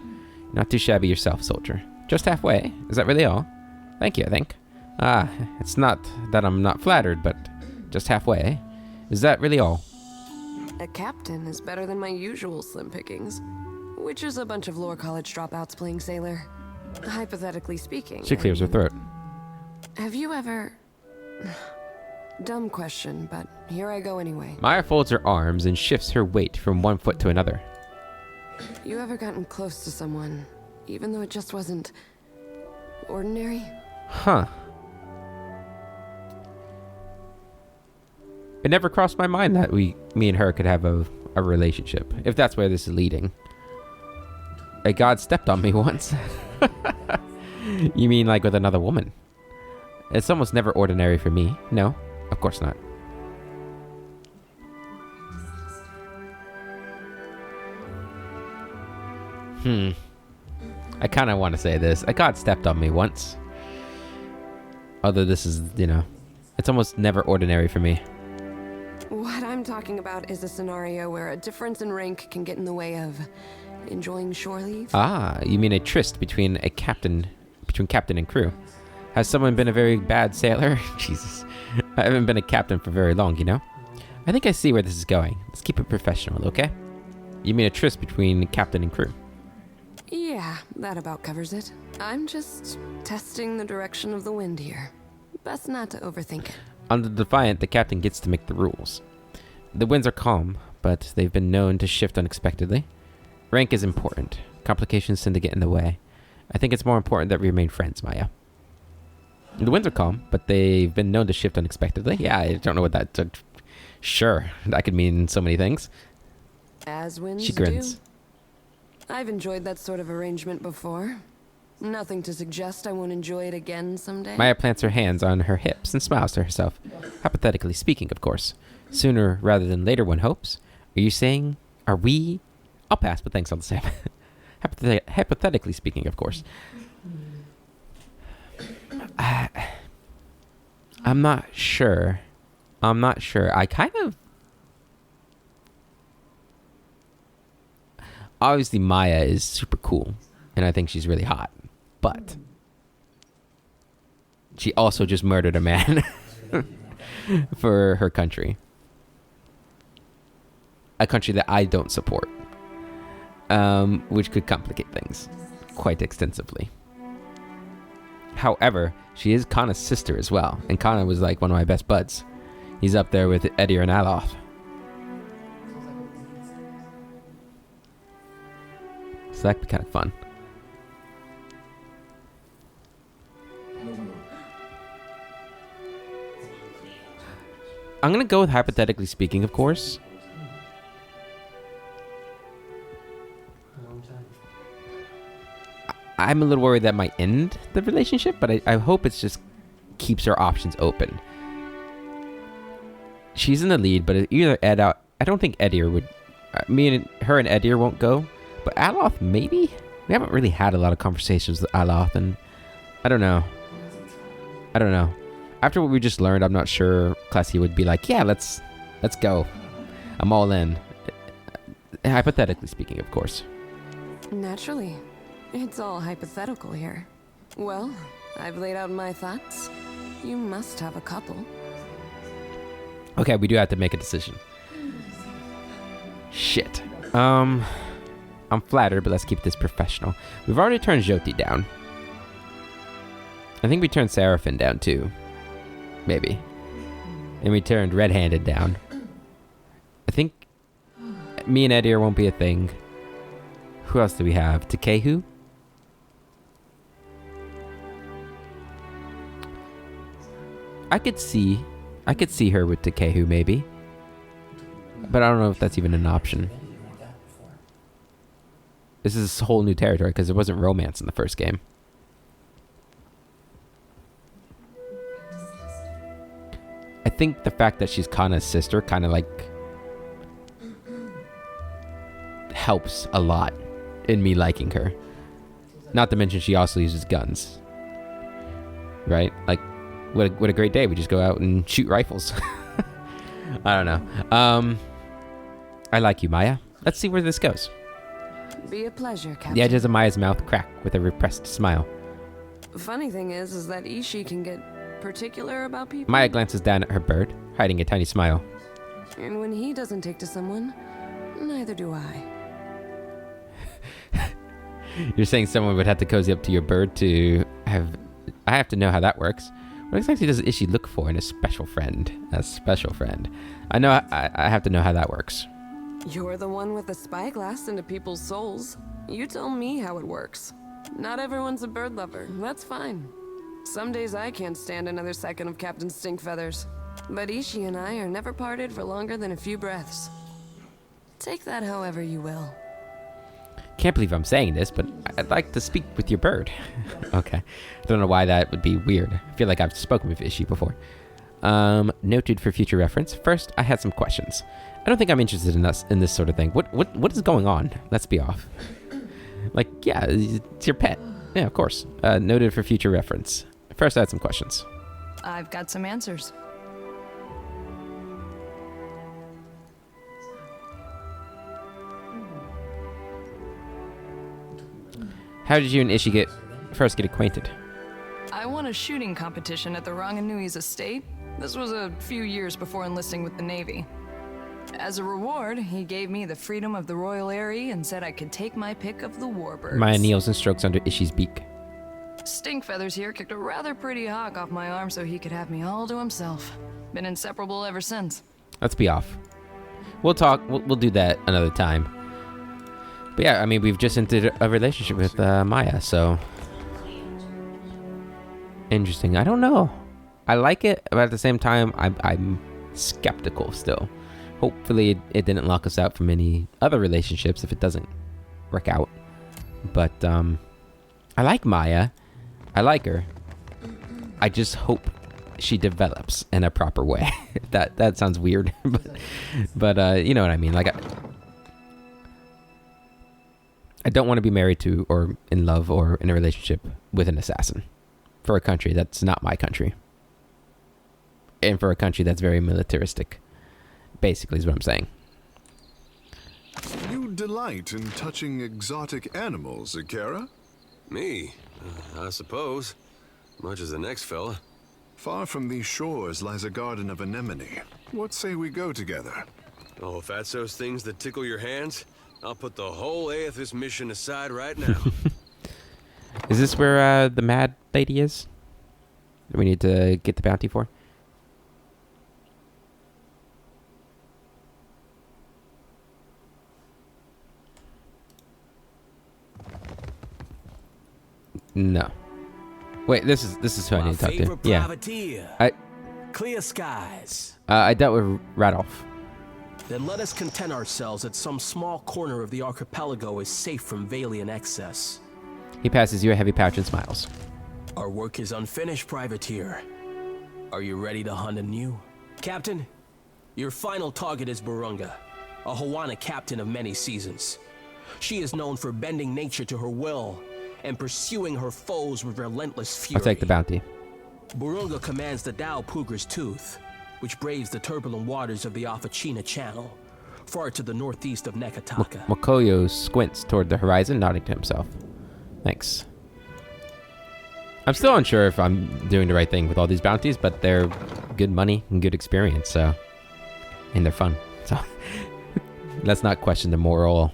Not too shabby yourself, soldier. Just halfway? Is that really all? Thank you, I think. It's not that I'm not flattered, but just halfway. Is that really all? A captain is better than my usual slim pickings, which is a bunch of lore college dropouts playing sailor. Hypothetically speaking. She clears her throat. Have you ever... Dumb question, but here I go anyway. Maya folds her arms and shifts her weight from one foot to another. You ever gotten close to someone, even though it just wasn't ordinary? Huh. It never crossed my mind that me and her could have a relationship, if that's where this is leading. A god stepped on me once. You mean like with another woman? It's almost never ordinary for me. No, of course not. I kind of want to say this. A god stepped on me once. Although this is, it's almost never ordinary for me. What I'm talking about is a scenario where a difference in rank can get in the way of enjoying shore leave. Ah, you mean a tryst between captain and crew. Has someone been a very bad sailor? Jesus. I haven't been a captain for very long, I think I see where this is going. Let's keep it professional, okay? You mean a tryst between captain and crew? Yeah, that about covers it. I'm just testing the direction of the wind here. Best not to overthink it. On the Defiant, the captain gets to make the rules. The winds are calm, but they've been known to shift unexpectedly. Rank is important. Complications tend to get in the way. I think it's more important that we remain friends, Maya. The winds are calm, but they've been known to shift unexpectedly. Yeah, I don't know what that... Sure, that could mean so many things. As winds She grins. do. I've enjoyed that sort of arrangement before. Nothing to suggest I won't enjoy it again someday. Maya plants her hands on her hips and smiles to herself. Hypothetically speaking, of course. Sooner rather than later, one hopes. Are you saying... Are we... I'll pass, but thanks all the same. Hypothetically speaking, of course. I'm not sure. I kind of... Obviously, Maya is super cool, and I think she's really hot. But she also just murdered a man for her country. A country that I don't support. Which could complicate things quite extensively. However, she is Kana's sister as well, and Kana was like one of my best buds. He's up there with Edir and Aloth. So that'd be kind of fun. I'm gonna go with hypothetically speaking, of course. I'm a little worried that might end the relationship, but I hope it just keeps her options open. She's in the lead, but either I don't think Edir would... her and Edir won't go, but Aloth, maybe? We haven't really had a lot of conversations with Aloth, and I don't know. After what we just learned, I'm not sure Classy would be like, yeah, let's go. I'm all in. Hypothetically speaking, of course. Naturally. It's all hypothetical here. Well, I've laid out my thoughts. You must have a couple. Okay, we do have to make a decision. Shit. I'm flattered, but let's keep this professional. We've already turned Jyoti down. I think we turned Seraphine down too. Maybe. And we turned Red-Handed down. I think me and Edir won't be a thing. Who else do we have? Takehu? I could see her with Takehu maybe. But I don't know if that's even an option. This is a whole new territory because there wasn't romance in the first game. I think the fact that she's Kana's sister kind of like helps a lot in me liking her. Not to mention she also uses guns. Right? Like, what a great day. We just go out and shoot rifles. I don't know. I like you, Maya. Let's see where this goes. Be a pleasure, Captain. The edges of Maya's mouth crack with a repressed smile. Funny thing is that Ishi can get particular about people. Maya glances down at her bird, hiding a tiny smile. And when he doesn't take to someone, neither do I. You're saying someone would have to cozy up to your bird to have... I have to know how that works. What exactly does Ishi look for in a special friend? A special friend. I know I have to know how that works. You're the one with the spyglass into people's souls. You tell me how it works. Not everyone's a bird lover. That's fine. Some days I can't stand another second of Captain Stinkfeathers. But Ishi and I are never parted for longer than a few breaths. Take that however you will. Can't believe I'm saying this, but I'd like to speak with your bird. Okay. I don't know why that would be weird. I feel like I've spoken with Ishi before. Noted for future reference. First, I had some questions. I don't think I'm interested in this sort of thing. What is going on? Let's be off. Like, yeah, it's your pet. Yeah, of course. Noted for future reference. First, I had some questions. I've got some answers. How did you and Ishi first get acquainted? I won a shooting competition at the Ranganui's estate. This was a few years before enlisting with the Navy. As a reward, he gave me the freedom of the Royal Eyrie and said I could take my pick of the warbirds. Maya kneels and strokes under Ishi's beak. Stinkfeathers here kicked a rather pretty hawk off my arm so he could have me all to himself. Been inseparable ever since. Let's be off. We'll talk. We'll do that another time. But yeah, I mean, we've just entered a relationship with Maya, so... Interesting. I don't know. I like it, but at the same time, I'm skeptical still. Hopefully, it didn't lock us out from any other relationships if it doesn't work out. But, I like Maya. I like her. I just hope she develops in a proper way. that sounds weird, but you know what I mean. Like, I don't want to be married to or in love or in a relationship with an assassin for a country that's not my country. And for a country that's very militaristic. Basically is what I'm saying. You delight in touching exotic animals, Ikera? Me? I suppose. Much as the next fella. Far from these shores lies a garden of anemone. What say we go together? Oh, if that's those things that tickle your hands, I'll put the whole Aethys mission aside right now. Is this where the mad lady is? That we need to get the bounty for? No. Wait, this is who I need to talk to. Yeah. Privateer. Clear skies. I dealt with Radolf. Then let us content ourselves that some small corner of the archipelago is safe from Valian excess. He passes you a heavy pouch and smiles. Our work is unfinished, Privateer. Are you ready to hunt anew? Captain, your final target is Burunga, a Hawana captain of many seasons. She is known for bending nature to her will and pursuing her foes with relentless fury. I'll take the bounty. Burunga commands the Dao Pugra's Tooth, which braves the turbulent waters of the Afachina Channel, far to the northeast of Nekataka. Mokoyo squints toward the horizon, nodding to himself. Thanks. I'm still unsure if I'm doing the right thing with all these bounties, but they're good money and good experience, so... And they're fun, so... Let's not question the moral,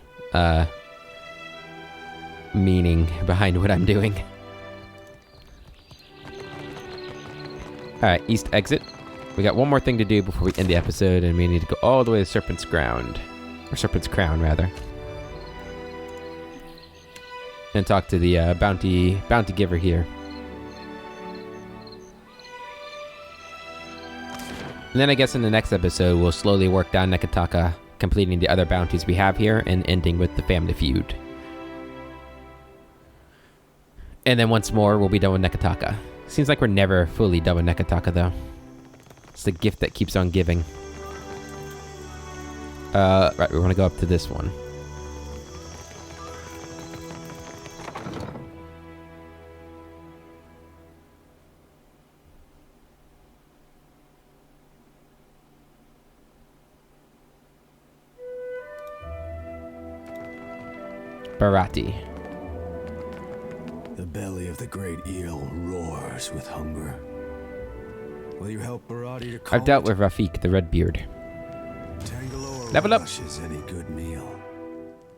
meaning behind what I'm doing. Alright, east exit. We got one more thing to do before we end the episode, and we need to go all the way to Serpent's Ground. Or Serpent's Crown, rather. And talk to the bounty giver here. And then I guess in the next episode, we'll slowly work down Nekataka, completing the other bounties we have here, and ending with the family feud. And then once more, we'll be done with Nekataka. Seems like we're never fully done with Nekataka, though. It's the gift that keeps on giving. Right, we want to go up to this one. Barati. The belly of the great eel roars with hunger. Will you help Barati to calm I've dealt with Rafik, the Redbeard. Level up! Is any good meal.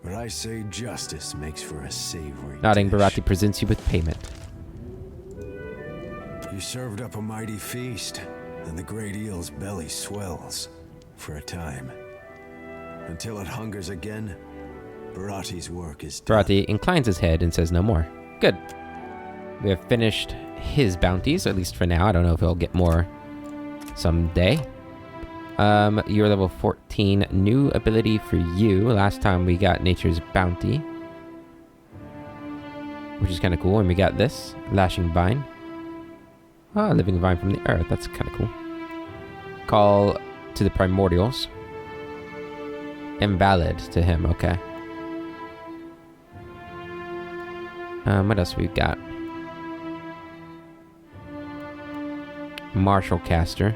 But I say justice makes for a savory Nodding, dish. Barati presents you with payment. You served up a mighty feast, and the great eel's belly swells. For a time. Until it hungers again, Barati's work is done. Barati inclines his head and says no more. Good. We have finished his bounties, at least for now. I don't know if he'll get more someday. You're level 14. New ability for you. Last time we got Nature's Bounty, which is kind of cool. And we got this. Lashing Vine. Ah, Living Vine from the Earth. That's kind of cool. Call to the Primordials. Invalid to him. Okay. What else we've got? Martial Caster.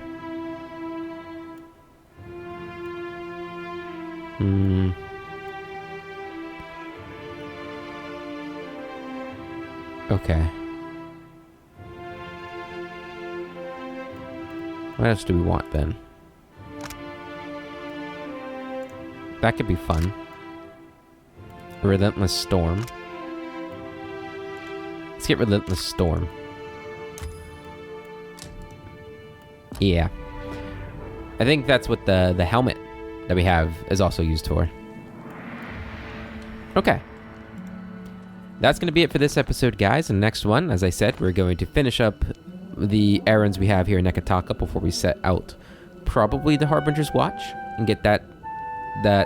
Okay. What else do we want then? That could be fun. Relentless Storm. Let's get Relentless Storm. Yeah. I think that's what the helmet that we have is also used for. Okay. That's going to be it for this episode, guys. And next one, as I said, we're going to finish up the errands we have here in Nekataka before we set out probably the Harbinger's Watch and get that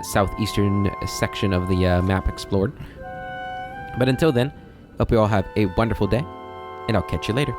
southeastern section of the map explored. But until then, hope you all have a wonderful day, and I'll catch you later.